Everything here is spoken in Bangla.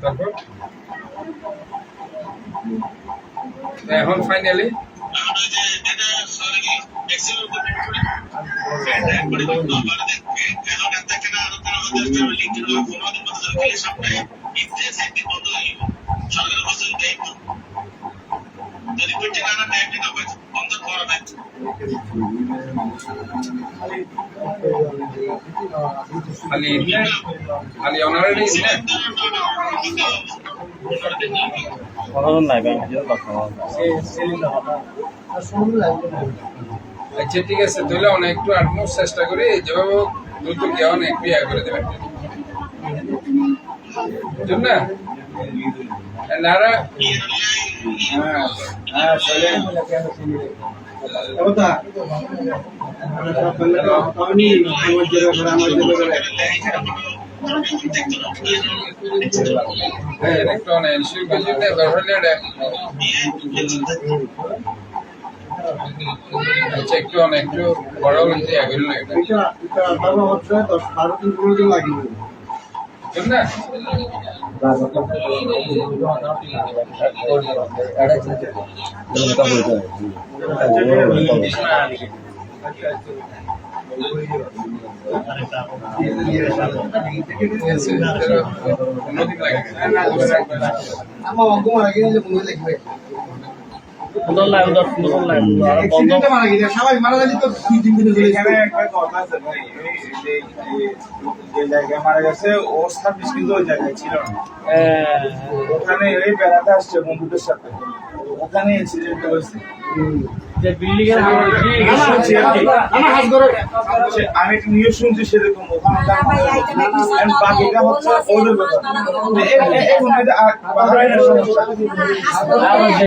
তারপর এখন ফাইনালি খালি অনারারি আচ্ছা ঠিক আছে তাহলে অনেক একটু আটমোস চেষ্টা করি যেভাবে দ্রুত কেমন একটু ইয়া করে দেবেন বুঝুন না নারা একটু অনেক একটু বড় হইতে আগে লাগে না সবাই মারা গেলে তো 2-3 দিনে যে জায়গায় মারা গেছে ওর সার্ভিস কিন্তু ওই জায়গায় ছিল না ওখানে ওই বেড়াতে আসছে বন্ধুদের সাথে ওখানে ইনসিডেন্ট হয়েছে আমি একটা নিউজ শুনছি সেরকম ওখানে বাকিটা হচ্ছে ওদের ব্যাপার